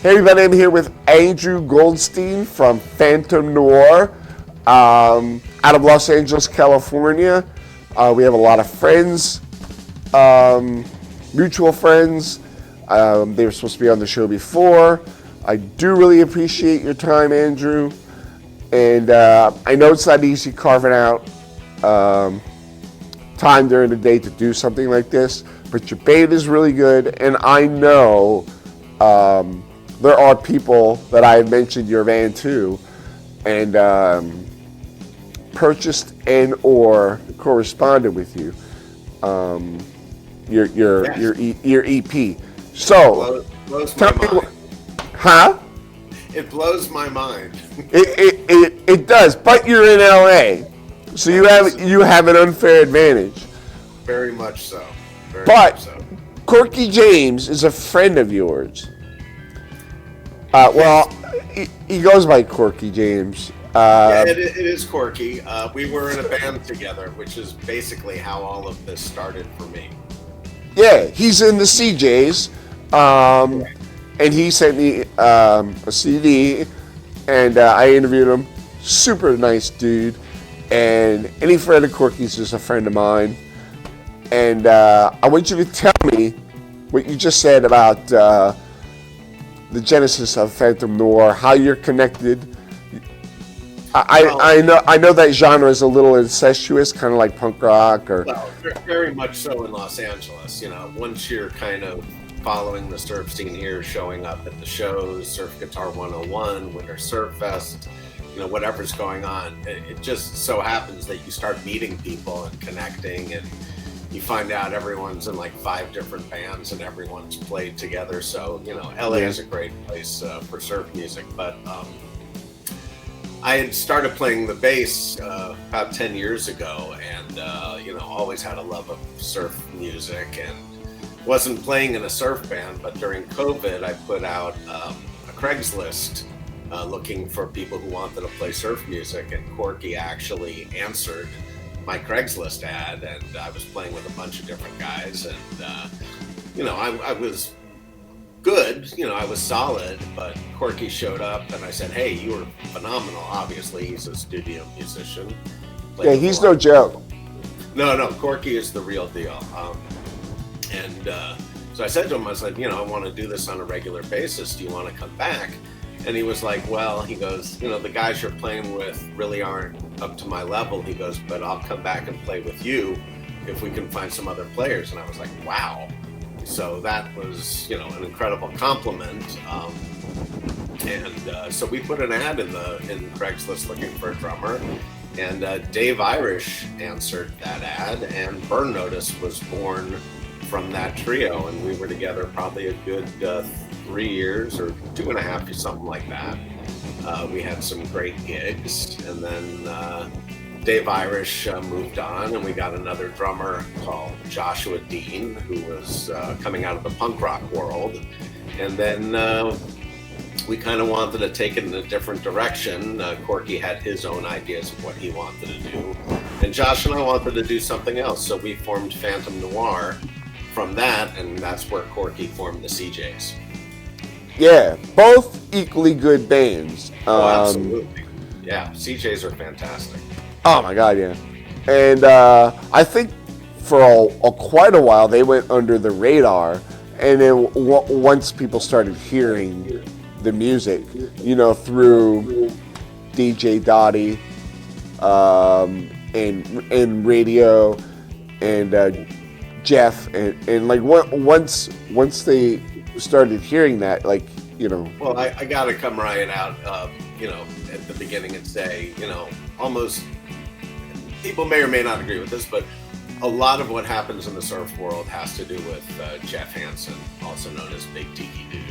Hey everybody, I'm here with Andrew Goldstein from Phantom Noir out of Los Angeles, California. We have a lot of friends, mutual friends. They were supposed to be on the show before. I do really appreciate your time, Andrew. And I know it's not easy carving out time during the day to do something like this, but your band is really good, and I know there are people that I have mentioned your band to, and purchased and or corresponded with you, your EP. So, blows my mind. Huh? It blows my mind. It does, but you're in LA, so you have an unfair advantage. Very much so. Very but much so. Corky James is a friend of yours. Well, he goes by Corky James. Yeah, it is Corky. We were in a band together, which is basically how all of this started for me. Yeah, he's in the CJs, and he sent me a CD, and I interviewed him. Super nice dude, and any friend of Corky's is a friend of mine. And I want you to tell me what you just said about the genesis of Phantom Noir, how you're connected. I know that genre is a little incestuous, kind of like punk rock, or well, very much so in Los Angeles. You know, once you're kind of following the surf scene here, showing up at the shows, Surf Guitar 101, Winter Surf Fest, you know, whatever's going on, it just so happens that you start meeting people and connecting, and you find out everyone's in like 5 different bands and everyone's played together. So, you know, LA is a great place for surf music. But I had started playing the bass about 10 years ago, and, you know, always had a love of surf music, and wasn't playing in a surf band. But during COVID, I put out a Craigslist looking for people who wanted to play surf music, and Corky actually answered my Craigslist ad, and I was playing with a bunch of different guys, and you know, I was good, you know, I was solid, but Corky showed up, and I said, hey, you were phenomenal. Obviously, he's a studio musician. Yeah, he's no joke. No, Corky is the real deal. So I said to him, I said, you know, I want to do this on a regular basis. Do you want to come back? And he was like, well, he goes, you know, the guys you're playing with really aren't up to my level. He goes, but I'll come back and play with you if we can find some other players. And I was like, wow. So that was, you know, an incredible compliment. So we put an ad in Craigslist looking for a drummer. And Dave Irish answered that ad, and Burn Notice was born from that trio. And we were together probably a good 3 years or 2.5, something like that. We had some great gigs, and then Dave Irish moved on, and we got another drummer called Joshua Dean, who was coming out of the punk rock world. And then we kind of wanted to take it in a different direction. Corky had his own ideas of what he wanted to do, and Josh and I wanted to do something else. So we formed Phantom Noir from that, and that's where Corky formed the CJs. Yeah, both equally good bands. Absolutely. Yeah, CJs are fantastic. Oh my God, yeah. And I think for quite a while they went under the radar, and then once people started hearing the music, you know, through DJ Dotty and radio and Jeff, and like once they started hearing that, like, you know. Well, I got to come right out, you know, at the beginning and say, you know, almost, people may or may not agree with this, but a lot of what happens in the surf world has to do with Jeff Hanson, also known as Big Tiki Dude.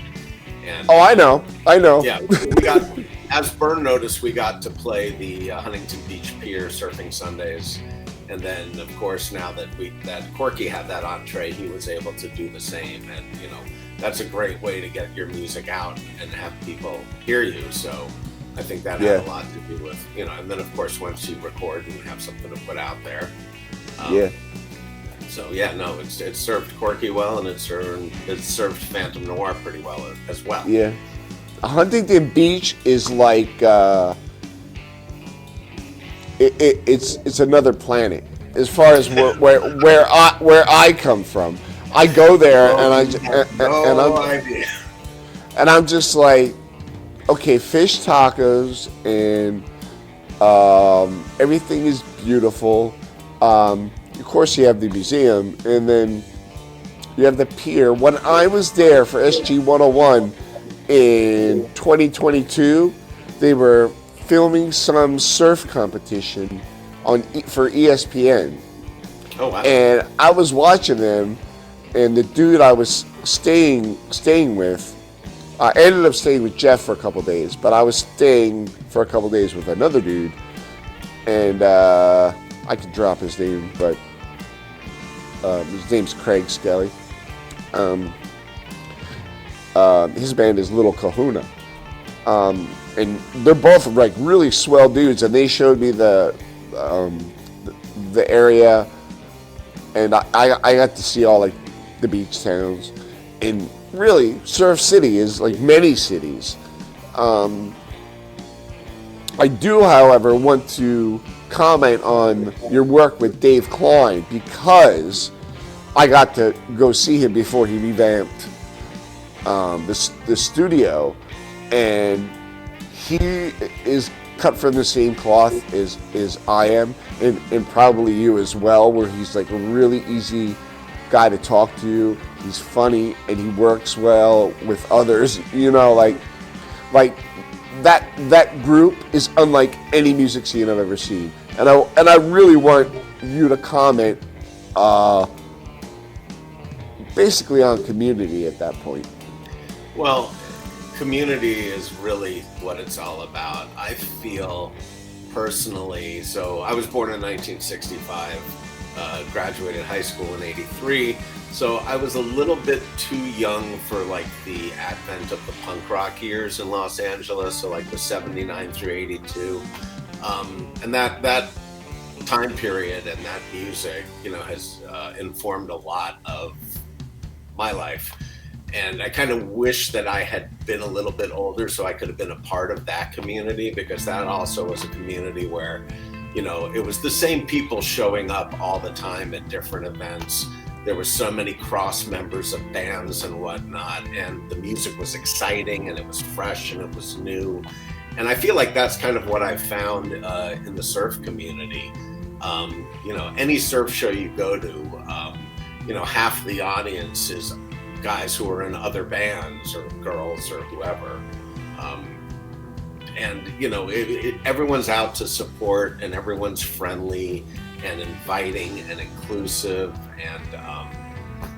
And, I know. Yeah, we got, as Burn Notice, we got to play the Huntington Beach Pier surfing Sundays. And then, of course, now that Corky had that entree, he was able to do the same. And, you know, that's a great way to get your music out and have people hear you. So I think that had a lot to do with, you know, and then, of course, once you record and have something to put out there. So yeah, no, it served Corky well, and it served Phantom Noir pretty well as well. Yeah, Huntington Beach is like it's another planet as far as where I come from. I go there and I'm just like, okay, fish tacos and everything is beautiful. Of course, you have the museum, and then you have the pier. When I was there for SG 101 in 2022, they were filming some surf competition for ESPN. Oh wow! And I was watching them, and the dude I was staying with, I ended up staying with Jeff for a couple days, but I was staying for a couple days with another dude, and I could drop his name, but his name's Craig Skelly. His band is Little Kahuna. And they're both like really swell dudes, and they showed me the area, and I got to see all like the beach towns, and really Surf City is like many cities. I do, however, want to comment on your work with Dave Klein, because I got to go see him before he revamped the studio, and he is cut from the same cloth as I am, and probably you as well, where he's like a really easy guy to talk to. He's funny and he works well with others. You know, like that group is unlike any music scene I've ever seen. And I really want you to comment basically on Community at that point. Well, Community is really what it's all about. I feel personally, so I was born in 1965, graduated high school in 83, so I was a little bit too young for like the advent of the punk rock years in Los Angeles, so like the 79 through 82. And that time period and that music, you know, has informed a lot of my life. And I kind of wish that I had been a little bit older so I could have been a part of that community, because that also was a community where, you know, it was the same people showing up all the time at different events. There were so many cross members of bands and whatnot, and the music was exciting and it was fresh and it was new. And I feel like that's kind of what I found in the surf community. You know, any surf show you go to, you know, half the audience is guys who are in other bands or girls or whoever. And, you know, everyone's out to support, and everyone's friendly and inviting and inclusive. And,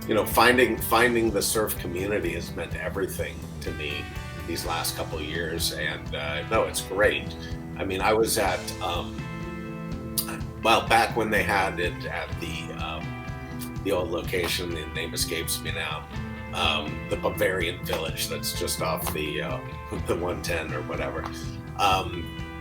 you know, finding the surf community has meant everything to me these last couple of years. And no, it's great. I mean, I was at, well, back when they had it at the old location, the name escapes me now, the Bavarian Village that's just off the 110 or whatever.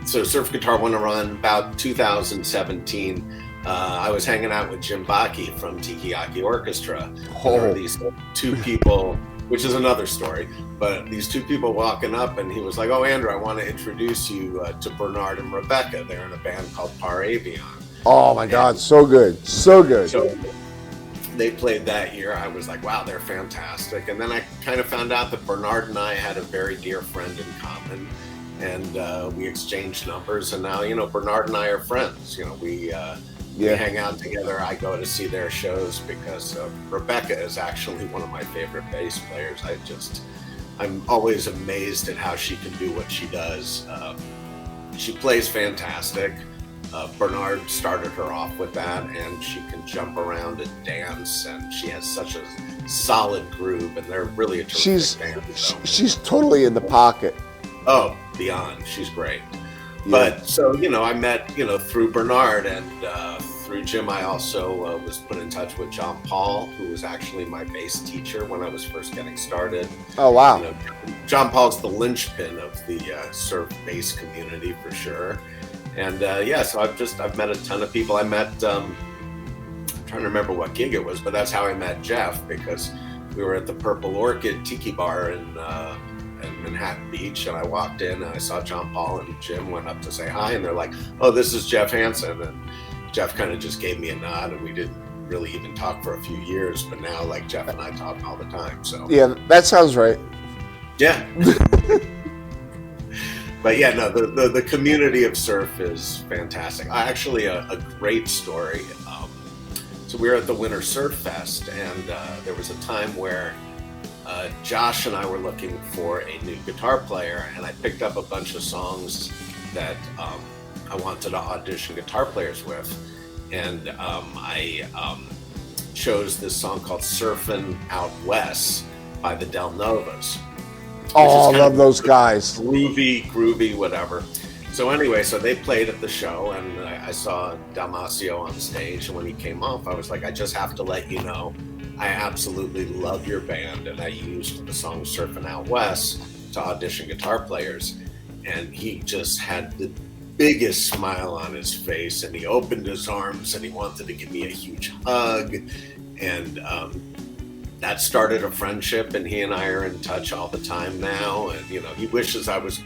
So Surf Guitar 101, about 2017, I was hanging out with Jim Bakke from Tiki Orchestra. There were these two people, which is another story, but these two people walking up, and he was like, "Oh, Andrew, I want to introduce you to Bernard and Rebecca. They're in a band called Paradies." Oh my God, so good, so good. So they played that year. I was like, wow, they're fantastic. And then I kind of found out that Bernard and I had a very dear friend in common, and we exchanged numbers. And now, you know, Bernard and I are friends. You know, we hang out together. I go to see their shows because Rebecca is actually one of my favorite bass players. I'm always amazed at how she can do what she does. She plays fantastic. Bernard started her off with that, and she can jump around and dance, and she has such a solid groove, and they're really a terrific band. So. She's totally in the pocket. Oh, beyond. She's great. Yeah. But so, you know, I met, you know, through Bernard, and through Jim, I also was put in touch with John Paul, who was actually my bass teacher when I was first getting started. Oh, wow. You know, John Paul's the linchpin of the surf bass community for sure. And so I've met a ton of people. I met, I'm trying to remember what gig it was, but that's how I met Jeff, because we were at the Purple Orchid Tiki Bar in Manhattan Beach, and I walked in and I saw John Paul and Jim went up to say hi, and they're like, "Oh, this is Jeff Hanson." And Jeff kind of just gave me a nod, and we didn't really even talk for a few years, but now like Jeff and I talk all the time. So yeah, that sounds right. Yeah. But yeah, no, the community of surf is fantastic. Actually, a great story. So we were at the Winter Surf Fest, and there was a time where Josh and I were looking for a new guitar player, and I picked up a bunch of songs that I wanted to audition guitar players with. And I chose this song called Surfin' Out West by the Del Novas. Oh, I love those guys. Groovy, whatever. So anyway, so they played at the show, and I saw Dalmacio on stage, and when he came off, I was like, I just have to let you know, I absolutely love your band, and I used the song Surfin' Out West to audition guitar players, and he just had the biggest smile on his face, and he opened his arms, and he wanted to give me a huge hug, and that started a friendship, and he and I are in touch all the time now. And he wishes I was,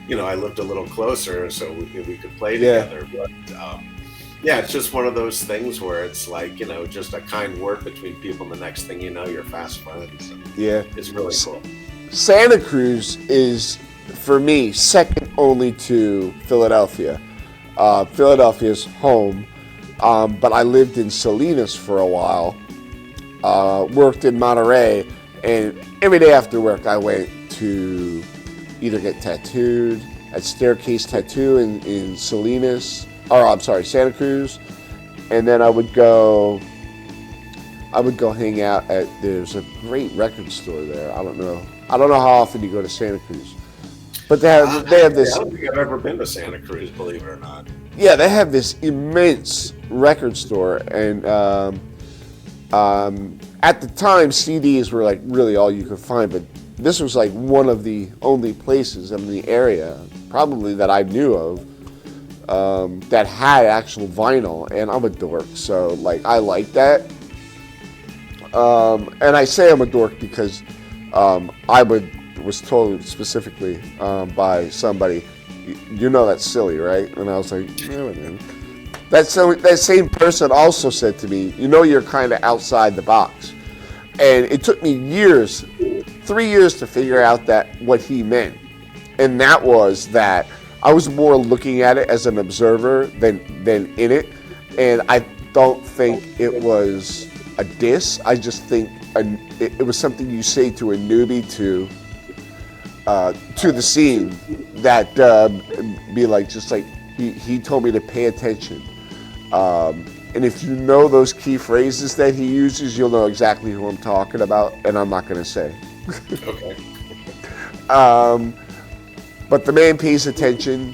I lived a little closer so we could play together. But yeah, it's just one of those things where it's like just a kind word between people, and the next thing you know, you're fast friends. And it's really cool. Santa Cruz is, for me, second only to Philadelphia. Philadelphia's home, but I lived in Salinas for a while. Worked in Monterey, and every day after work I went to either get tattooed at Staircase Tattoo in Salinas, or I'm sorry, Santa Cruz, and then I would go hang out at, there's a great record store there. I don't know how often you go to Santa Cruz, but they have this. I don't think I've ever been to Santa Cruz, believe it or not. Yeah, they have this immense record store, and at the time, CDs were like really all you could find, but this was like one of the only places in the area, probably that I knew of, that had actual vinyl, and I'm a dork, so like I like that. And I say I'm a dork because I was told specifically by somebody, that's silly, right? And I was like, yeah, man. That same person also said to me, you're kind of outside the box. And it took me 3 years to figure out what he meant. And that was that I was more looking at it as an observer than in it. And I don't think it was a diss. I just think it was something you say to a newbie to the scene that be like, just like, he told me to pay attention. And if you know those key phrases that he uses, you'll know exactly who I'm talking about, and I'm not going to say. Okay. But the man pays attention.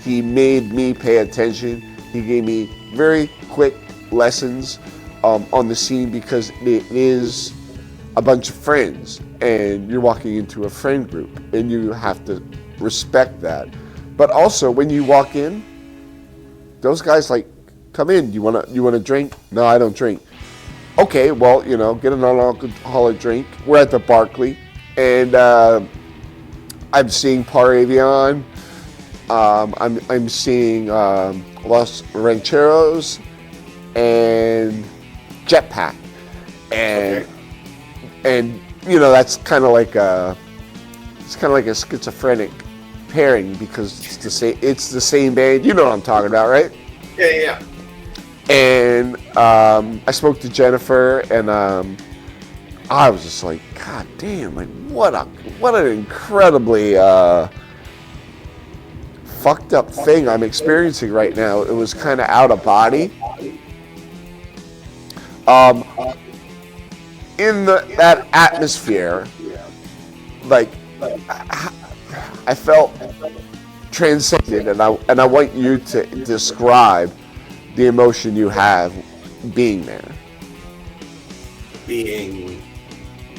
He made me pay attention. He gave me very quick lessons on the scene, because it is a bunch of friends, and you're walking into a friend group, and you have to respect that. But also, when you walk in, those guys like, come in, you want a drink? No, I don't drink. Okay, well, get a non-alcoholic drink. We're at the Barclay, and I'm seeing Paradies. I'm seeing Los Rancheros and Jetpack, and that's kind of like a schizophrenic pairing, because it's the same band. You know what I'm talking about, right? Yeah. And I spoke to Jennifer, and I was just like, God damn, like what an incredibly fucked up thing I'm experiencing right now. It was kind of out of body. In that atmosphere, like I felt transcended, and I want you to describe the emotion you have being there. Being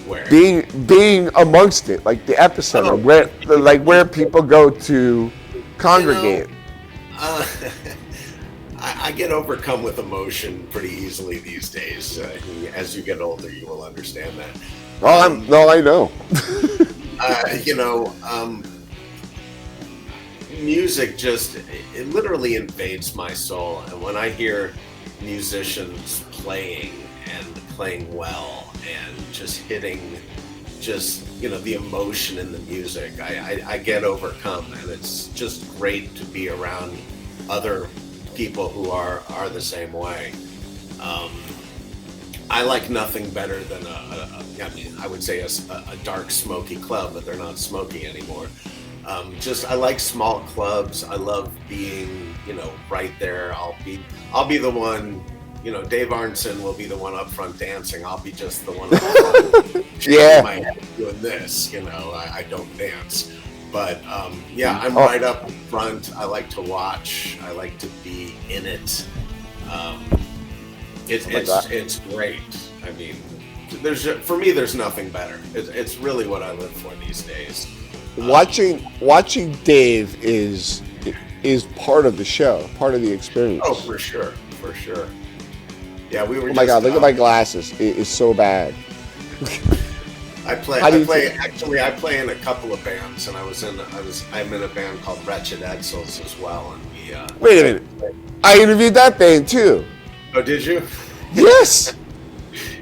where? Being amongst it, like the epicenter, where people go to congregate. I get overcome with emotion pretty easily these days. As you get older, you will understand that. Well, I know. You know, music just, it literally invades my soul. And when I hear musicians playing and playing well and just hitting just, you know, the emotion in the music, I get overcome. And it's just great to be around other people who are the same way. I like nothing better than I mean, I would say a dark smoky club, but they're not smoky anymore. I like small clubs. I love being, you know, right there. I'll be the one, you know, Dave Arneson will be the one up front dancing. I'll be just the one up front shaking my head doing this, you know, I don't dance. But yeah, I'm right up front. I like to watch. I like to be in it. It's great. I mean, for me, there's nothing better. It's really what I live for these days. Watching Dave is part of the show, part of the experience. Oh, for sure. Yeah, we were. Oh my God! Look at my glasses. It is so bad. I play in a couple of bands, and I'm in a band called Wretched Edsels as well, and we. Wait a minute! I interviewed that band too. Oh, did you? Yes.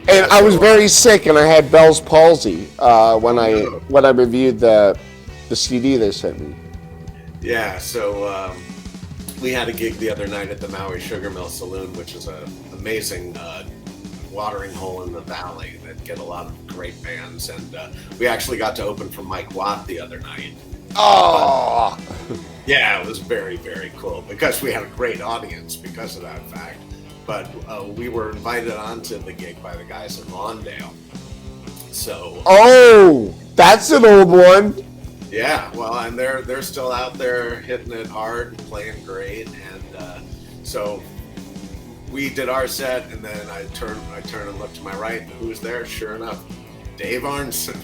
And I was very sick, and I had Bell's palsy when I reviewed the CD they sent me. Yeah, so we had a gig the other night at the Maui Sugar Mill Saloon, which is an amazing watering hole in the valley that get a lot of great bands, and we actually got to open for Mike Watt the other night. Oh! Yeah, it was very, very cool because we had a great audience because of that fact. But we were invited onto the gig by the guys in Lawndale. So. Oh, that's an old one. Yeah, well, and they're still out there hitting it hard and playing great, and so we did our set, and then I turn and look to my right, and who's there? Sure enough, Dave Arneson.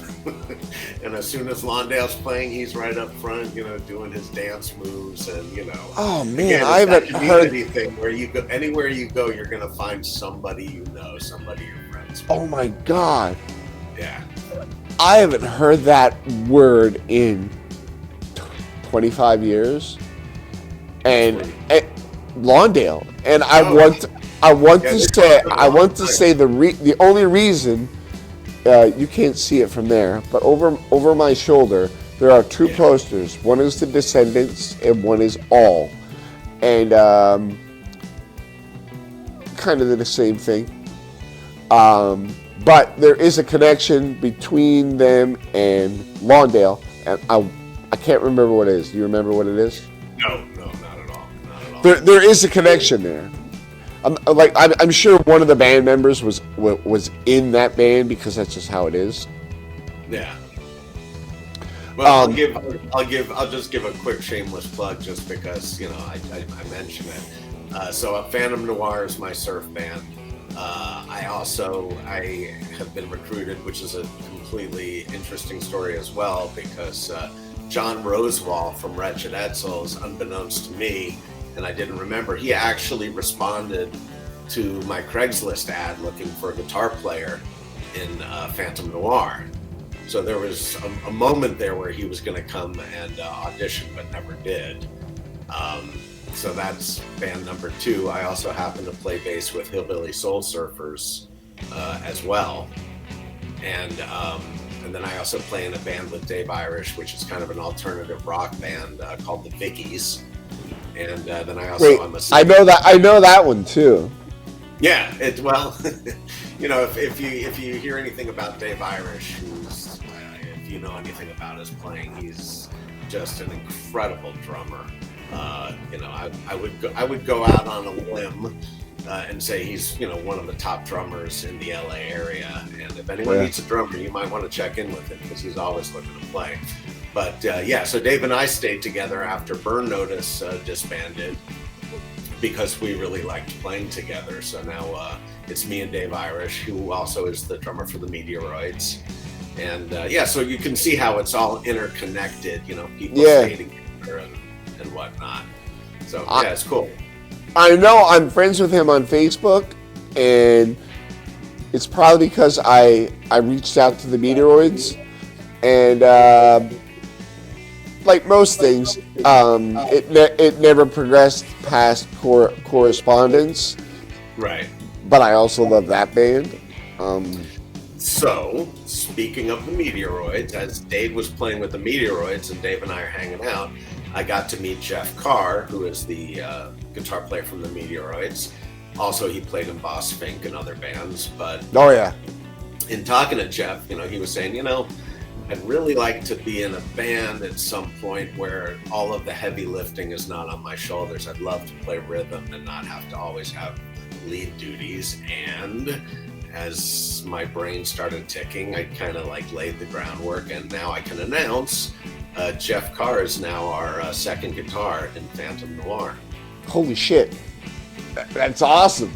And as soon as Lawndale's playing, he's right up front, you know, doing his dance moves, and you know. Oh man, again, I haven't heard anything where you go, anywhere you go, you're gonna find somebody you know, somebody you're friends with. Oh my God. Yeah. I haven't heard that word in 25 years, and Lawndale, and I want to say the only reason you can't see it from there, but over my shoulder there are two posters. One is the Descendants and one is All, and kind of the same thing. But there is a connection between them and Lawndale, and I can't remember what it is. Do you remember what it is? No, not at all. Not at all. There is a connection there. I'm sure one of the band members was in that band because that's just how it is. Yeah. Well, I'll just give a quick shameless plug just because, you know, I mentioned it. So Phantom Noir is my surf band. I have been recruited, which is a completely interesting story as well, because John Rosewall from Wretched Edsels, unbeknownst to me, and I didn't remember, he actually responded to my Craigslist ad looking for a guitar player in Phantom Noir. So there was a moment there where he was going to come and audition, but never did. So that's band number 2. I also happen to play bass with Hillbilly Soul Surfers as well. And then I also play in a band with Dave Irish, which is kind of an alternative rock band called the Vickies. And then I also I'm a singer. I know that one too. Yeah, you know, if you hear anything about Dave Irish, who's if you know anything about his playing, he's just an incredible drummer. You know, I would go out on a limb and say he's, you know, one of the top drummers in the LA area. And if anyone needs a drummer, you might want to check in with him because he's always looking to play. But so Dave and I stayed together after Burn Notice disbanded because we really liked playing together. So now it's me and Dave Irish, who also is the drummer for the Meteoroids. And so you can see how it's all interconnected, you know, people stay together and whatnot. So it's cool. I know I'm friends with him on Facebook, and it's probably because I reached out to the Meteoroids, And like most things, it never progressed past correspondence. Right. But I also love that band. So, speaking of the Meteoroids, as Dave was playing with the Meteoroids and Dave and I are hanging out, I got to meet Jeff Carr, who is the guitar player from the Meteoroids. Also, he played in Boss Fink and other bands. But oh yeah, in talking to Jeff, he was saying, I'd really like to be in a band at some point where all of the heavy lifting is not on my shoulders. I'd love to play rhythm and not have to always have lead duties. And as my brain started ticking, I kind of laid the groundwork, and now I can announce Jeff Carr is now our second guitar in Phantom Noir. Holy shit, that's awesome.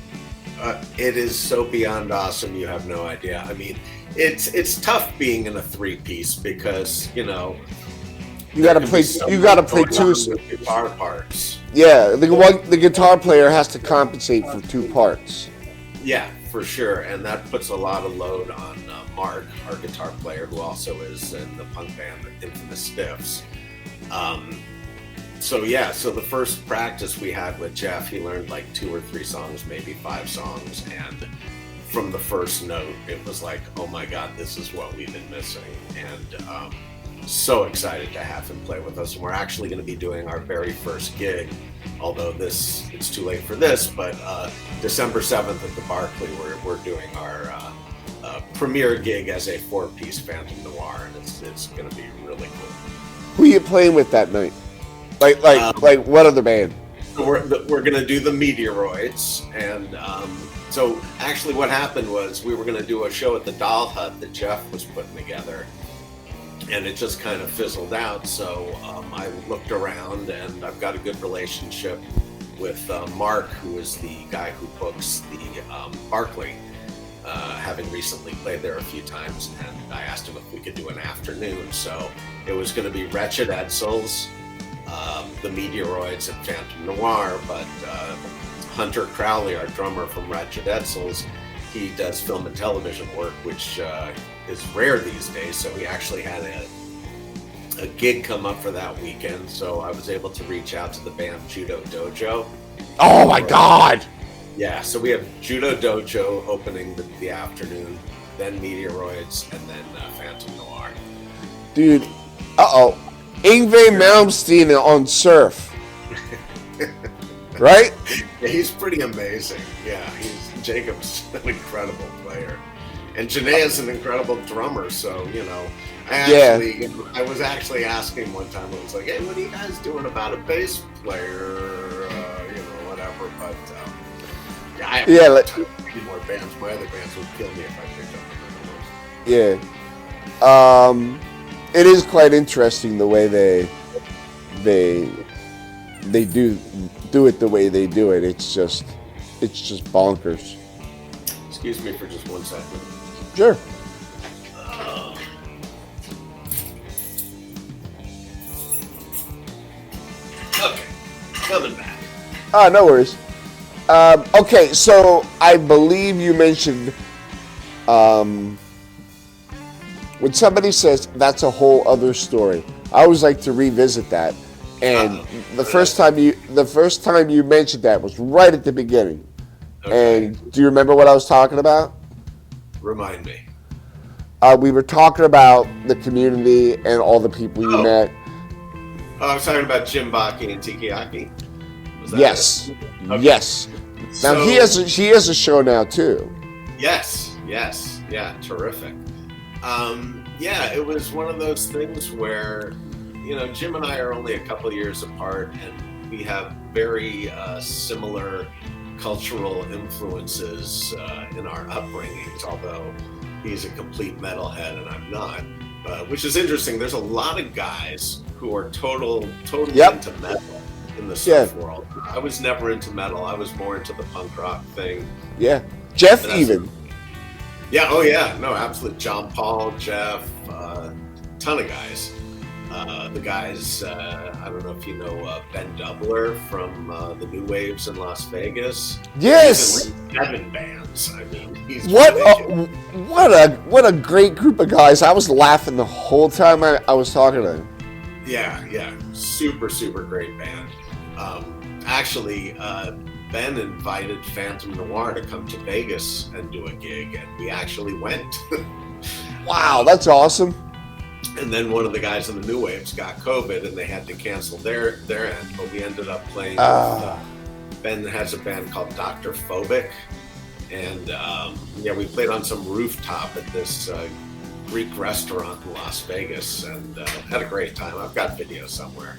It is so beyond awesome, you have no idea. I mean, it's tough being in a three-piece because you got to play two guitar parts. Yeah, the guitar player has to compensate for two parts. Yeah, for sure, and that puts a lot of load on Mark, our guitar player, who also is in the punk band Infamous Stiffs. So the first practice we had with Jeff, he learned 2 or 3 songs, maybe 5 songs, and from the first note, it was like, oh my God, this is what we've been missing. And so excited to have him play with us. And we're actually going to be doing our very first gig, although it's too late for this, but December 7th at the Barclay, we're doing our premiere gig as a 4-piece Phantom Noir, and it's going to be really cool. Who are you playing with that night? Like what other band? We're going to do the Meteoroids, and so actually what happened was we were going to do a show at the Doll Hut that Jeff was putting together, and it just kind of fizzled out. So I looked around, and I've got a good relationship with Mark, who is the guy who books the Barclay, having recently played there a few times, and I asked him if we could do an afternoon. So it was going to be Wretched Edsels, the Meteoroids, and Phantom Noir, but Hunter Crowley, our drummer from Wretched Edsels, he does film and television work, which is rare these days, so he actually had a gig come up for that weekend, so I was able to reach out to the band Judo Dojo. Oh my God! Yeah, so we have Judo Dojo opening the afternoon, then Meteoroids, and then Phantom Noir. Dude, Yngwie Malmsteen on Surf. Right? Yeah, he's pretty amazing. Yeah, Jacob's an incredible player. And Janae's an incredible drummer, so, I was actually asking one time, I was like, hey, what are you guys doing about a bass player, whatever, but, I have many more bands. My other bands would kill me if I picked up another one. Yeah. It is quite interesting the way they do it the way they do it. It's just bonkers. Excuse me for just 1 second. Sure. Okay, coming back. No worries. Okay, so I believe you mentioned when somebody says that's a whole other story, I always like to revisit that. And the first time you mentioned that was right at the beginning. Okay. And do you remember what I was talking about? Remind me. We were talking about the community and all the people you met. Oh, I was talking about Jim Baki and Tiki. Yes. Okay. Yes. Now he has a show now too. Yes. Yeah, terrific. It was one of those things where, Jim and I are only a couple of years apart, and we have very similar cultural influences in our upbringings, although he's a complete metalhead and I'm not, which is interesting. There's a lot of guys who are totally into metal in the surf world. I was never into metal. I was more into the punk rock thing. Yeah. Jeff even. Yeah, oh yeah, no, absolutely. John Paul, Jeff, ton of guys. The guys, I don't know if you know Ben Doubler from the New Waves in Las Vegas. Yes! He's in 7 bands. times. I mean, he's What ridiculous. what a great group of guys. I was laughing the whole time I was talking to him. Yeah, super great band. Actually, Ben invited Phantom Noir to come to Vegas and do a gig, and we actually went. Wow, that's awesome. And then one of the guys in the New Waves got COVID, and they had to cancel their end. But we ended up playing. Ben has a band called Dr. Phobic, and we played on some rooftop at this Greek restaurant in Las Vegas, and had a great time. I've got video somewhere.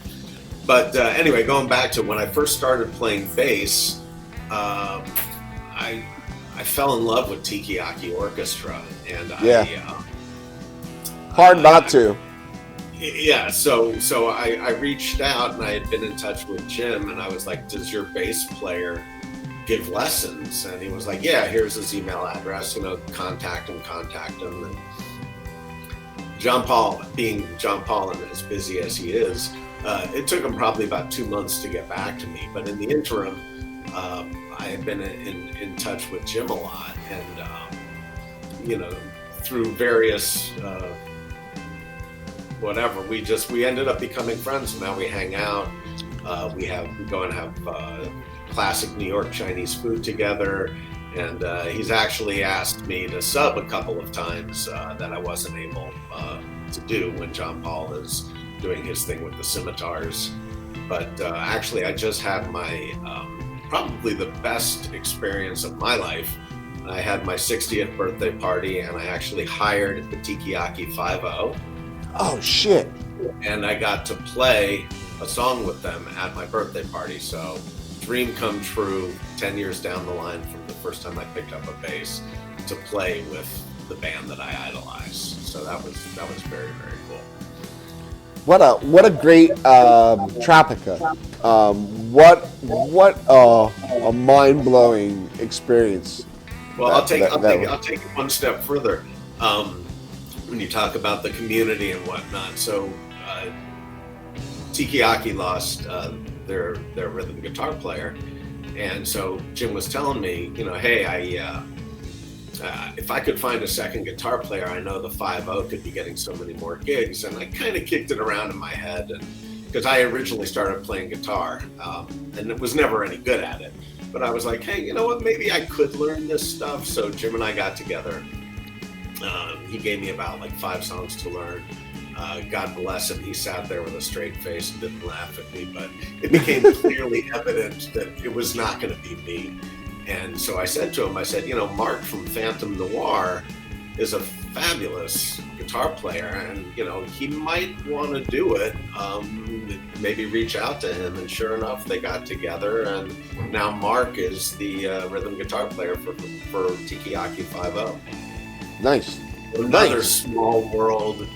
But anyway, going back to when I first started playing bass, I fell in love with Tiki Orchestra, and hard not to. Yeah, so I reached out, and I had been in touch with Jim, and I was like, "Does your bass player give lessons?" And he was like, "Yeah, here's his email address. Contact him." And John Paul, being John Paul and as busy as he is, it took him probably about 2 months to get back to me. But in the interim, I had been in touch with Jim a lot, and through various whatever, we ended up becoming friends, and now we hang out. We go and have classic New York Chinese food together, and he's actually asked me to sub a couple of times that I wasn't able to do when John Paul is doing his thing with the scimitars. But actually, I just had my probably the best experience of my life. I had my 60th birthday party, and I actually hired the Tiki 5-0. Oh shit! And I got to play a song with them at my birthday party. So, dream come true. 10 years down the line from the first time I picked up a bass to play with the band that I idolized. So that was very cool. What a great Tropica. What a mind-blowing experience. Well, I'll take it one step further. When you talk about the community and whatnot, so Tiki lost their rhythm guitar player, and so Jim was telling me, hey, if I could find a second guitar player, I know the 5-0 could be getting so many more gigs. And I kind of kicked it around in my head, because I originally started playing guitar, and it was never any good at it. But I was like, hey, you know what? Maybe I could learn this stuff. So Jim and I got together. He gave me about 5 songs to learn. God bless him. He sat there with a straight face and didn't laugh at me, but it became clearly evident that it was not going to be me. And so I said to him, Mark from Phantom Noir is a fabulous guitar player, and, he might want to do it. Maybe reach out to him. And sure enough, they got together, and now Mark is the rhythm guitar player for Tiki 5-0. Nice. Another small world,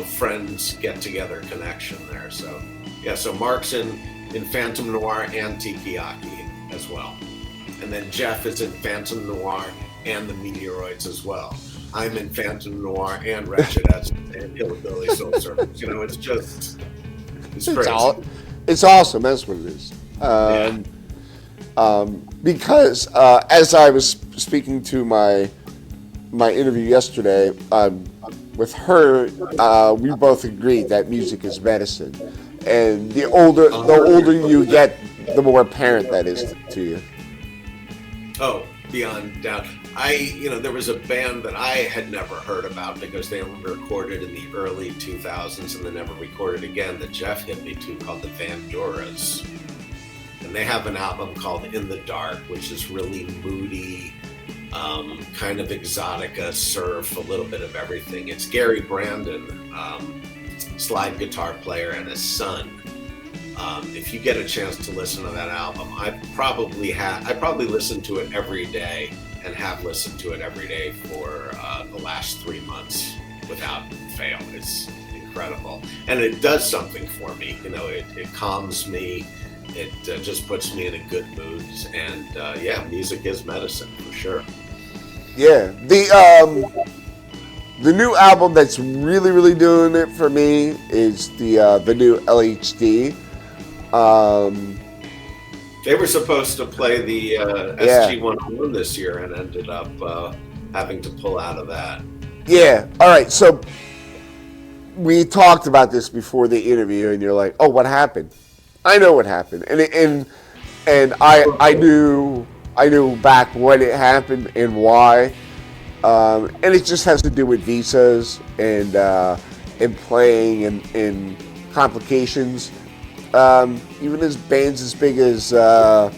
friends get together connection there. So, yeah, so Mark's in Phantom Noir and Tiki as well. And then Jeff is in Phantom Noir and the Meteoroids as well. I'm in Phantom Noir and Wretched Essence and Hillbilly Soul Surfers. It's crazy. It's awesome. That's what it is. Because as I was speaking to my interview yesterday with her, we both agreed that music is medicine, and the older you get, the more apparent that is to you. Oh, beyond doubt. There was a band that I had never heard about because they only recorded in the early 2000s and then never recorded again, that Jeff hit me to, called the Van Duras. And they have an album called In the Dark, which is really moody, kind of exotica, surf, a little bit of everything. It's Gary Brandon, slide guitar player, and his son. If you get a chance to listen to that album, I probably listen to it every day, and have listened to it every day for the last 3 months without fail. It's incredible, and it does something for me. It calms me. It just puts me in a good mood, and music is medicine for sure. Yeah, the new album that's really doing it for me is the new LHD. They were supposed to play the SG 101 this year and ended up having to pull out of that. Yeah. All right. So we talked about this before the interview, and you're like, "Oh, what happened?" I know what happened, and I knew back when it happened and why, and it just has to do with visas and playing and complications. Even as bands as big as the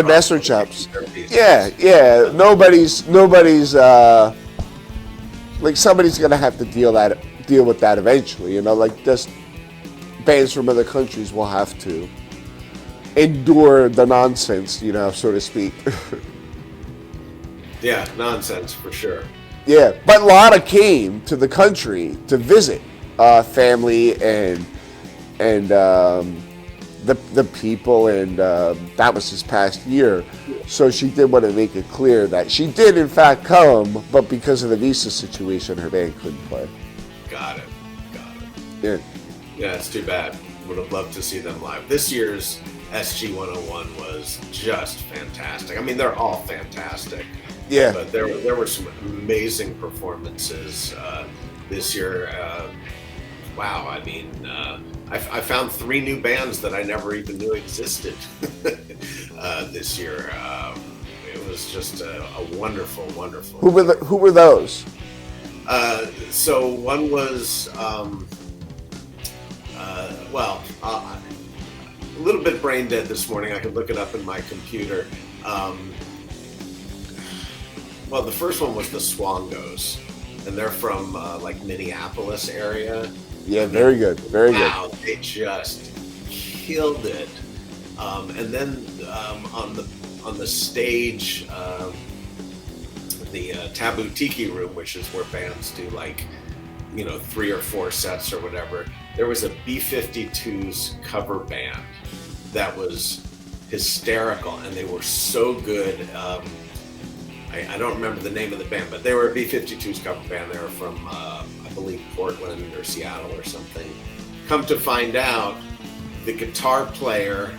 Messer Chops. Yeah. Nobody's like, somebody's gonna have to deal with that eventually. You know, like, just bands from other countries will have to endure the nonsense, you know, so to speak. Yeah, nonsense for sure. Yeah, but Lana came to the country to visit family and the people, and that was this past year. So she did want to make it clear that she did in fact come, but because of the visa situation, her band couldn't play. Got it. Yeah. Yeah, it's too bad. Would have loved to see them live. This year's SG 101 was just fantastic. I mean, they're all fantastic. Yeah. But there were some amazing performances this year. Wow, I mean, I found 3 new bands that I never even knew existed this year. It was just a wonderful, wonderful. Who were those? So one was, a little bit brain dead this morning. I could look it up in my computer. Well, the first one was the Swangos, and they're from like Minneapolis area. Yeah, very good, very good. Wow, they just killed it. And then on the stage, the Taboo Tiki room, which is where bands do, like, you know, 3 or 4 sets or whatever. There was a B-52s cover band that was hysterical, and they were so good. I don't remember the name of the band, but they were a B-52s cover band. They were from, I believe, Portland or Seattle or something. Come to find out, the guitar player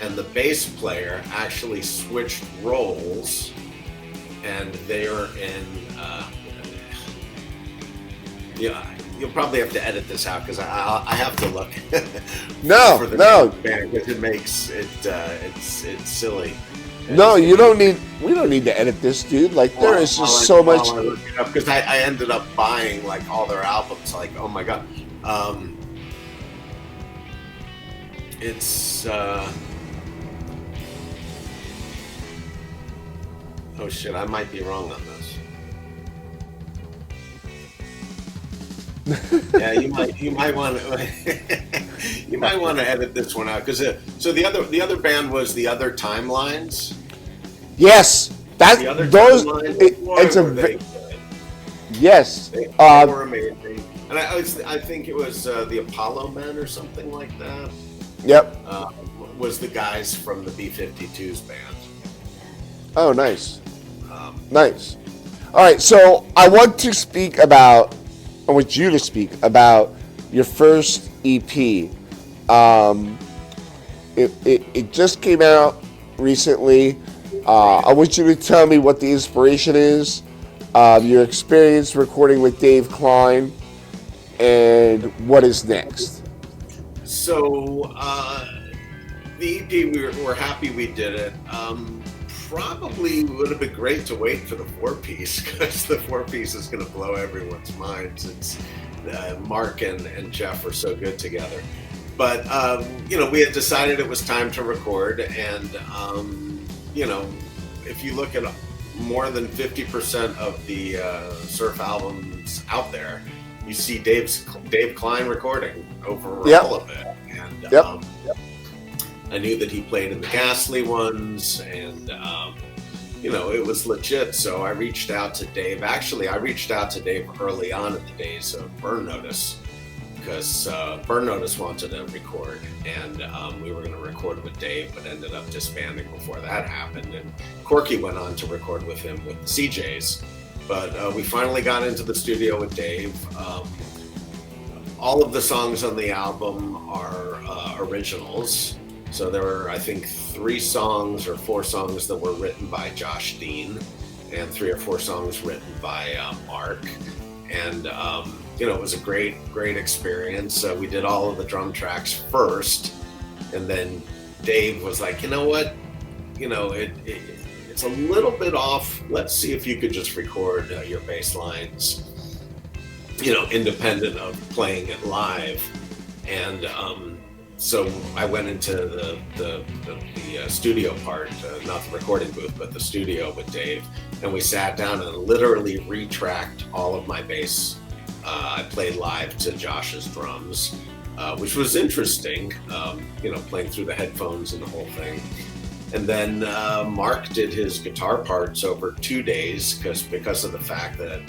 and the bass player actually switched roles, and they are in, you'll probably have to edit this out because I have to look for the name of the band, because it makes it, it's silly. No, you don't need. We don't need to edit this, dude. Like, there is just so much. Because I ended up buying like all their albums. Like, oh my god, it's. Oh shit, I might be wrong on this. Yeah, you might want to edit this one out, because so the other band was the Other Timelines. Yes, The Other Timelines. It's yes. They were amazing, and I think it was the Apollo Men or something like that. Yep. Was the guys from the B-52s band. Oh, nice. Nice. All right, so I want you to speak about your first EP. It just came out recently. I want you to tell me what the inspiration is, your experience recording with Dave Klein, and what is next. So the EP, we're happy we did it. Probably would have been great to wait for the 4-piece, because the 4-piece is going to blow everyone's minds. It's Mark and Jeff are so good together. But we had decided it was time to record, and if you look at more than 50% of the surf albums out there, you see Dave Klein recording over all of it. And I knew that he played in the Ghastly ones, and it was legit. So I reached out to Dave. Actually, I reached out to Dave early on in the days of Burn Notice, because Burn Notice wanted to record, and we were going to record with Dave, but ended up disbanding before that happened. And Corky went on to record with him with the CJs, but we finally got into the studio with Dave. All of the songs on the album are originals. So there were, I think, 3 songs or 4 songs that were written by Josh Dean, and 3 or 4 songs written by Mark. And it was a great experience. We did all of the drum tracks first, and then Dave was like, you know what, it's a little bit off. Let's see if you could just record your bass lines, independent of playing it live. And so I went into the studio part, not the recording booth, but the studio with Dave, and we sat down and literally retracked all of my bass. I played live to Josh's drums, which was interesting, playing through the headphones and the whole thing. And then Mark did his guitar parts over 2 days because of the fact that,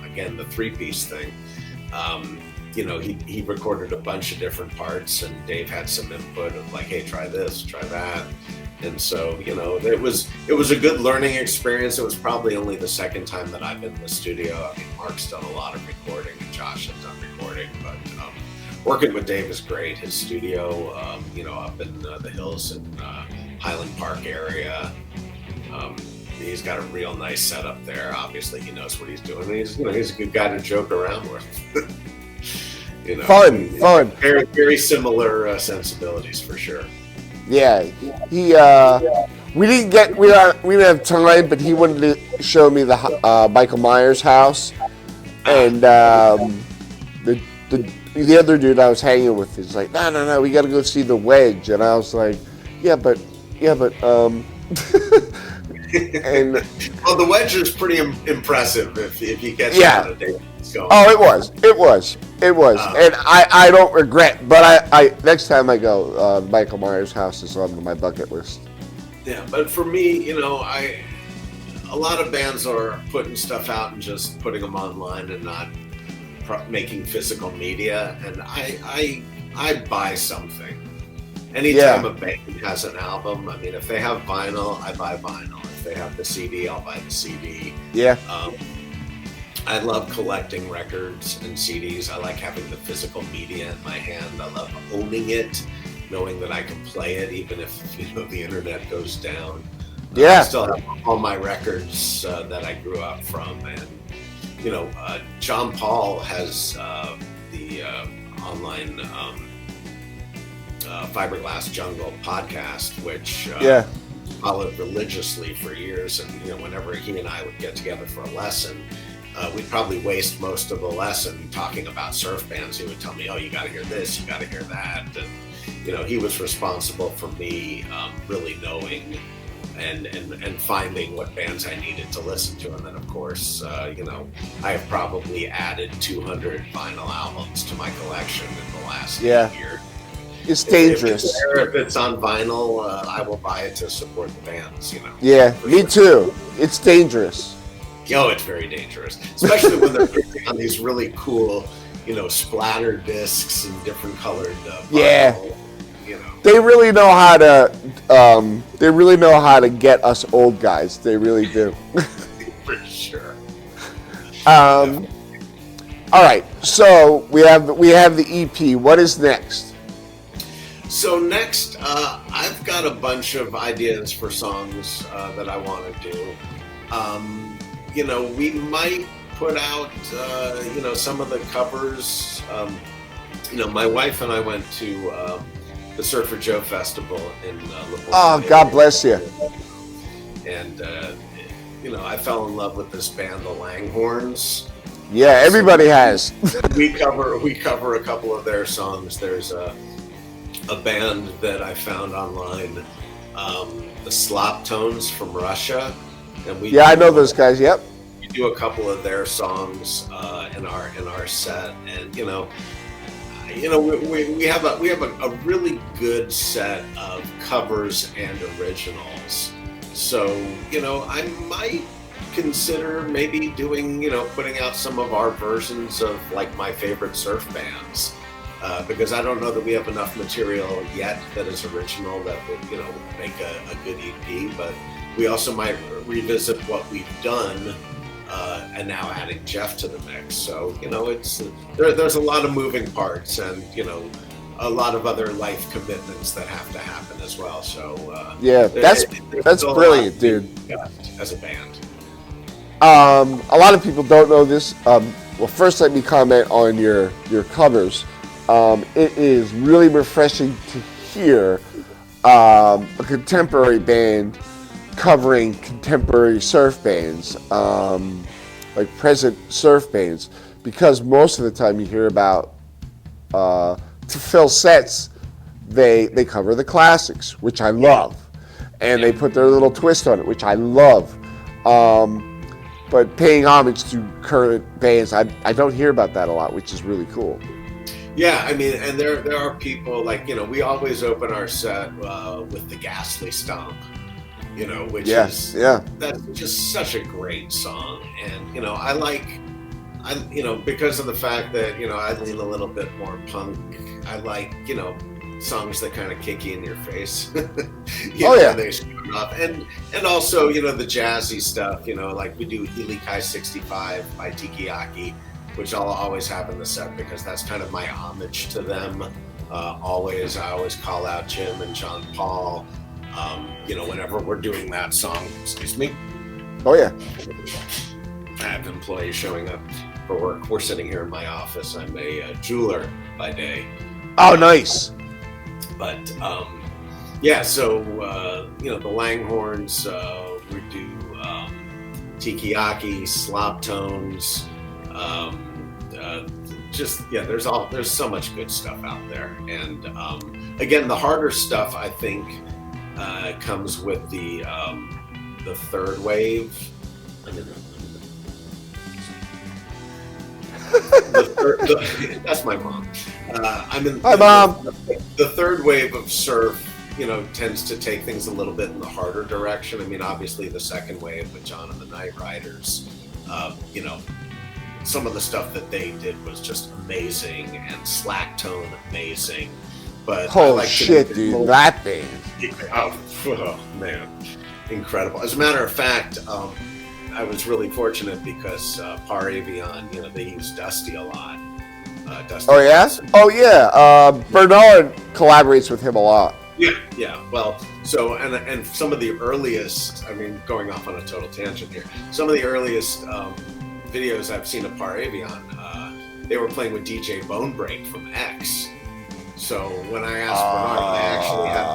again, the 3-piece thing. He recorded a bunch of different parts, and Dave had some input of like, hey, try this, try that. And so, it was a good learning experience. It was probably only the second time that I've been in the studio. I mean, Mark's done a lot of recording, and Josh has done recording, but working with Dave is great. His studio, up in the hills in Highland Park area. He's got a real nice setup there. Obviously, he knows what he's doing. He's a good guy to joke around with. Fun. Very, very similar sensibilities for sure. Yeah, we didn't have time, but he wanted to show me the Michael Myers house, and the other dude I was hanging with is like, no, we got to go see the Wedge, and I was like, yeah, but. And well, the Wedge is pretty impressive if you catch yeah. it on a day. Oh, it was, and I don't regret. But I next time I go, Michael Myers' house is on my bucket list. Yeah, but for me, a lot of bands are putting stuff out and just putting them online and not making physical media. And I buy something. Anytime a band has an album, I mean, if they have vinyl, I buy vinyl. If they have the CD, I'll buy the CD. Yeah. I love collecting records and CDs. I like having the physical media in my hand. I love owning it, knowing that I can play it even if the internet goes down. Yeah. I still have all my records that I grew up from, and John Paul has the online Fiberglass Jungle podcast, which followed religiously for years. And whenever he and I would get together for a lesson, we'd probably waste most of the lesson talking about surf bands. He would tell me, oh, you got to hear this, you got to hear that. And, he was responsible for me really knowing and finding what bands I needed to listen to. And then, of course, I have probably added 200 vinyl albums to my collection in the last year. It's dangerous. If it's on vinyl, I will buy it to support the bands, Yeah, me too. It's dangerous. Oh, it's very dangerous, especially when they're putting on these really cool, splatter discs and different colored vinyl, They really know how to. They really know how to get us old guys. They really do. For sure. All right, so we have the EP. What is next? So next, I've got a bunch of ideas for songs that I want to do. We might put out, some of the covers. My wife and I went to the Surfer Joe Festival in LaPorte. Oh, God bless you. And, I fell in love with this band, the Langhorns. Yeah, everybody has. We cover a couple of their songs. There's a band that I found online, the Slop Tones from Russia, and I know those guys. Yep, we do a couple of their songs in our set, and we have a really good set of covers and originals. So I might consider maybe doing putting out some of our versions of like my favorite surf bands. Because I don't know that we have enough material yet that is original that would, make a good EP. But we also might revisit what we've done, and now adding Jeff to the mix. So there's a lot of moving parts, and a lot of other life commitments that have to happen as well. So yeah, that's brilliant, dude. As a band, a lot of people don't know this. Well, first let me comment on your covers. It is really refreshing to hear a contemporary band covering contemporary surf bands, like present surf bands, because most of the time you hear about to fill sets, they cover the classics, which I love, and they put their little twist on it, which I love. But paying homage to current bands, I don't hear about that a lot, which is really cool. Yeah, I mean, and there are people like, we always open our set with the Ghastly Stomp, which is that's just such a great song, and because of the fact that I lean a little bit more punk, I like songs that kind of kick you in your face. They start off, and also the jazzy stuff. Like we do Ilikai 65 by Tiki, which I'll always have in the set because that's kind of my homage to them. I always call out Jim and John Paul. Whenever we're doing that song. Excuse me. Oh yeah. I have employees showing up for work. We're sitting here in my office. I'm a jeweler by day. Oh, nice. But so the Langhorns, we do Tiki, Slop Tones. There's so much good stuff out there, and again, the harder stuff I think comes with the third wave. That's my mom. Hi, Mom. The third wave of surf, tends to take things a little bit in the harder direction. I mean, obviously the second wave with John and the Night Riders, some of the stuff that they did was just amazing, and Slack Tone amazing. But holy shit, dude, that band. Oh man, incredible. As a matter of fact, I was really fortunate because Paravion, they use Dusty a lot. Dusty. Oh yeah? Oh yeah. Bernard collaborates with him a lot. Yeah. Well, so and some of the earliest, going off on a total tangent here, some of the earliest videos I've seen of Paravion, they were playing with DJ Bonebreak from X. So when I asked Bernard, I actually had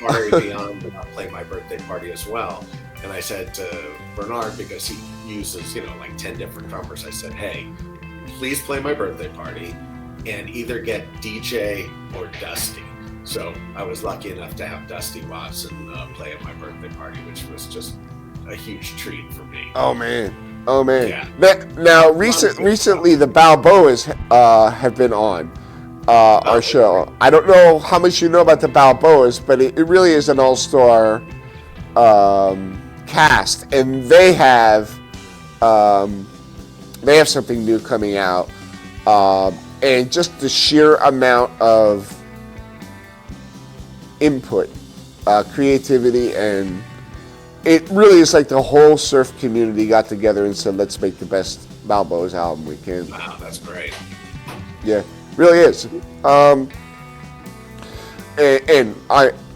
Paravion play my birthday party as well. And I said to Bernard, because he uses, like 10 different drummers, I said, hey, please play my birthday party and either get DJ or Dusty. So I was lucky enough to have Dusty Watson play at my birthday party, which was just a huge treat for me. Oh man. Yeah. Now, recently the Balboas have been on our show. I don't know how much you know about the Balboas, but it really is an all-star cast, and they have something new coming out, and just the sheer amount of input, creativity, and it really is like the whole surf community got together and said, let's make the best Balboas album we can. Wow, that's great. Yeah, really is. And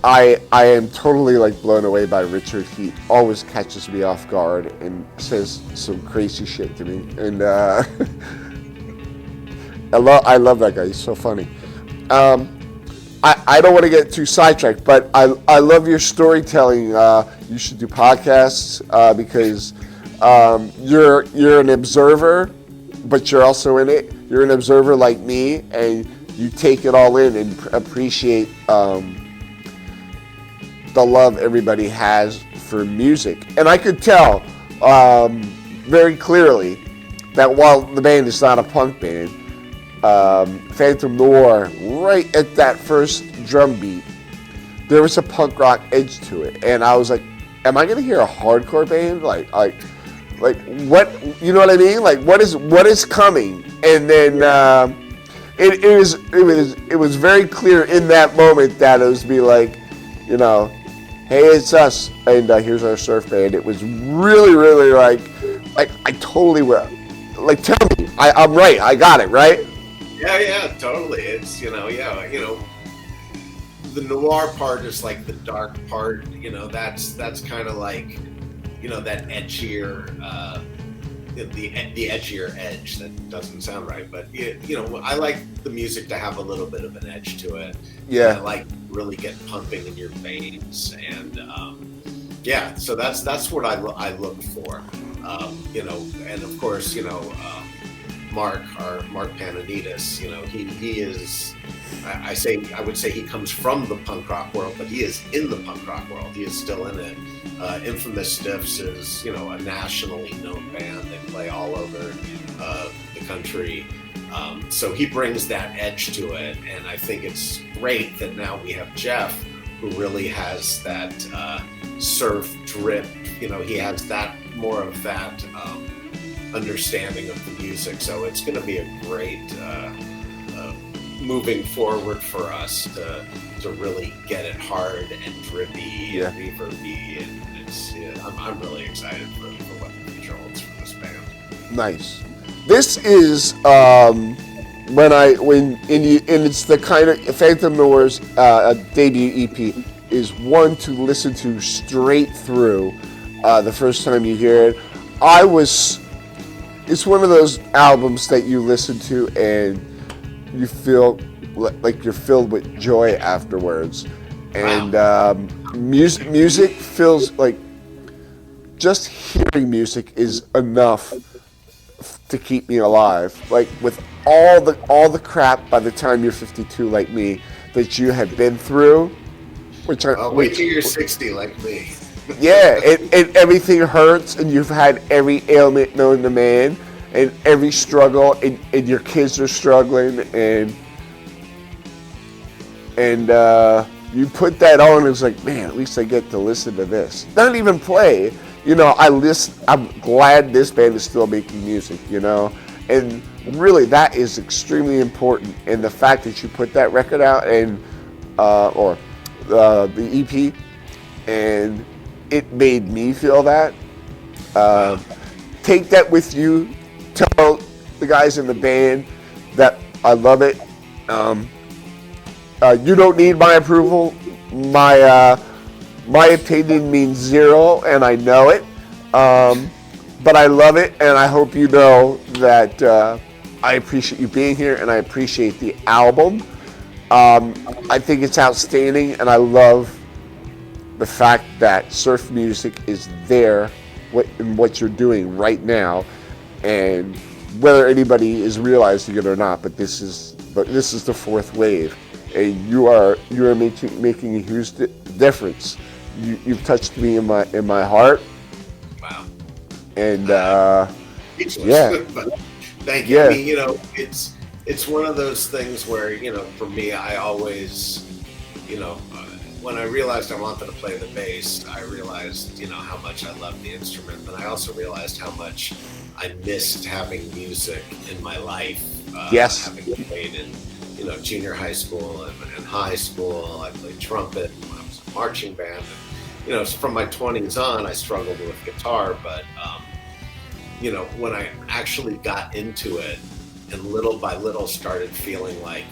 I am totally like blown away by Richard. He always catches me off guard and says some crazy shit to me, and I love that guy. He's so funny. I don't want to get too sidetracked, but I love your storytelling. You should do podcasts because you're an observer, but you're also in it. You're an observer like me, and you take it all in and appreciate the love everybody has for music. And I could tell very clearly that while the band is not a punk band, Phantom Noir, right at that first drum beat, there was a punk rock edge to it, and I was like, am I gonna hear a hardcore band? Like what, you know what I mean? Like what is coming? And then it was very clear in that moment that it was be like, hey, it's us, and here's our surf band. It was really, really like I totally will. Like, tell me, I'm right. I got it right. Yeah, totally. It's the noir part is like the dark part. That's kind of like that edgier. The edgier edge. That doesn't sound right, but I like the music to have a little bit of an edge to it. Yeah. I like really get pumping in your veins, and so that's what I look for. And of course, Mark Pananitis, he is. I would say he comes from the punk rock world, but he is in the punk rock world. He is still in it. Infamous Stiffs is, a nationally known band. They play all over the country. So he brings that edge to it, and I think it's great that now we have Jeff, who really has that surf drip. He has that more of that understanding of the music. So it's going to be a great moving forward for us to really get it hard and drippy and reverby, and I'm really excited for what the future holds for this band. Nice. This is it's the kind of Phantom Noir's debut EP is one to listen to straight through the first time you hear it. It's one of those albums that you listen to and you feel like you're filled with joy afterwards. And music feels like just hearing music is enough to keep me alive. Like with all the crap by the time you're 52 like me that you have been through, wait till you're 60 like me. Yeah, and everything hurts, and you've had every ailment known to man, and every struggle, and your kids are struggling, and you put that on, it's like, man, at least I get to listen to this. Not even play, I'm glad this band is still making music, and really that is extremely important. And the fact that you put that record out and or the EP, and it made me feel that. Take that with you. Tell the guys in the band that I love it. You don't need my approval. My opinion means zero, and I know it. But I love it, and I hope you know that I appreciate you being here, and I appreciate the album. I think it's outstanding, and I love the fact that surf music is there in what you're doing right now, and whether anybody is realizing it or not, but this is the fourth wave, and you are making a huge difference. You've touched me in my heart. Wow. And thank you. Yeah. It's one of those things where for me, I always when I realized I wanted to play the bass, I realized, how much I loved the instrument, but I also realized how much I missed having music in my life. Yes. Having played in, junior high school and high school. I played trumpet when I was in a marching band. And, from my 20s on, I struggled with guitar, but, when I actually got into it and little by little started feeling like,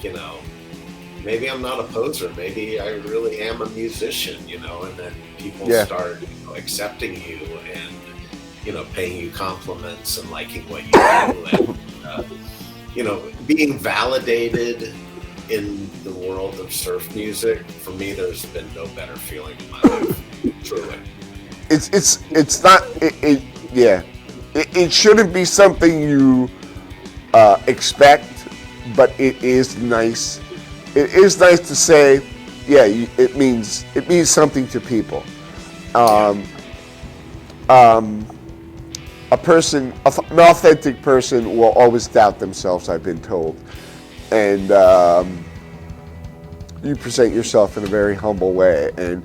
maybe I'm not a poser. Maybe I really am a musician, and then people start accepting you and, paying you compliments and liking what you do. And, being validated in the world of surf music, for me, there's been no better feeling in my life, truly. It's not, it shouldn't be something you expect, but it is nice. It is nice to say, it means something to people. An authentic person will always doubt themselves, I've been told. And you present yourself in a very humble way, and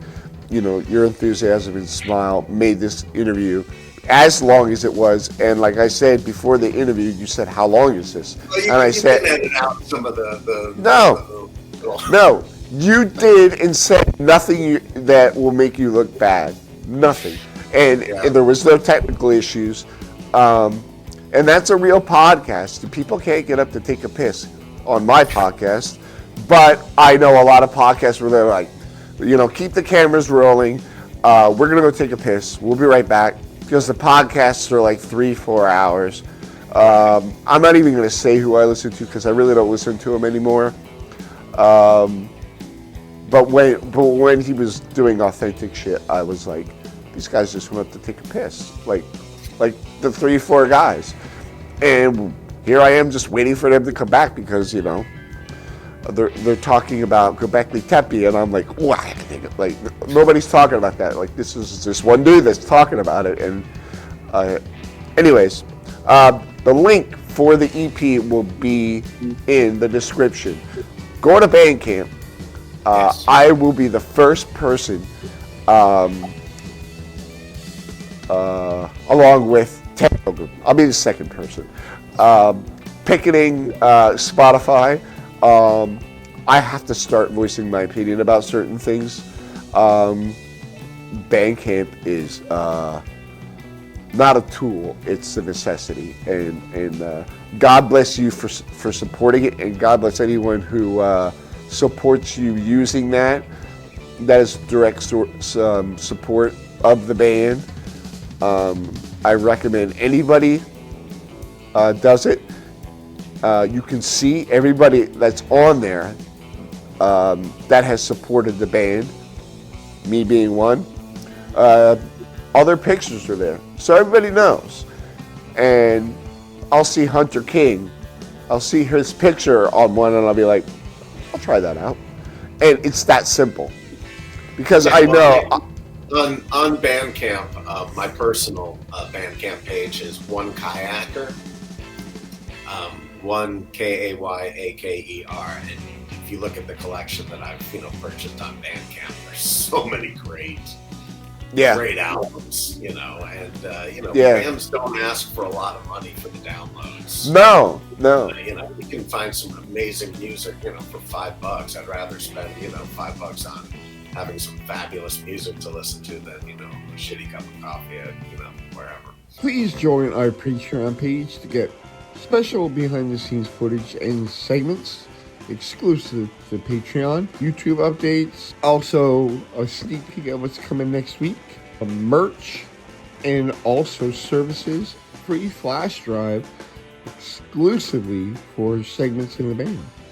your enthusiasm and smile made this interview as long as it was. And like I said before the interview, you said, "How long is this?" Well, I said, "You edit out some of the No, you did, and said nothing that will make you look bad. Nothing. And there was no technical issues. And that's a real podcast. People can't get up to take a piss. on my podcast, but I know a lot of podcasts where they're like, keep the cameras rolling. We're going to go take a piss. We'll be right back. Because the podcasts are like 3-4 hours. I'm not even going to say who I listen to because I really don't listen to him anymore. But when he was doing authentic shit, I was like, these guys just went up to take a piss. Like the 3-4 guys. And here I am just waiting for them to come back because, they're talking about Göbekli Tepe, and I'm like, oh, I can think of, like, nobody's talking about that. Like, this is this one dude that's talking about it. And anyways, the link for the EP will be in the description. Go to Bandcamp. Yes. I will be the first person, along with Ted. I'll be the second person. Picketing Spotify. I have to start voicing my opinion about certain things. Bandcamp is not a tool; it's a necessity. And God bless you for supporting it, and God bless anyone who supports you using that. That is direct support of the band. I recommend anybody does it. You can see everybody that's on there that has supported the band, me being one. Other pictures are there, so everybody knows. And I'll see Hunter King, I'll see his picture on one, and I'll be like, I'll try that out. And it's that simple. Because I know... On Bandcamp, my personal Bandcamp page is One Kayaker. One Kayyaker, and if you look at the collection that I've purchased on Bandcamp, there's so many great albums, and bands don't ask for a lot of money for the downloads. No. You can find some amazing music, for $5. I'd rather spend $5 on having some fabulous music to listen to than a shitty cup of coffee at wherever. Please join our Patreon page to get special behind-the-scenes footage and segments exclusive to Patreon, YouTube updates, also a sneak peek at what's coming next week, merch, and also services, free flash drive exclusively for segments in the band.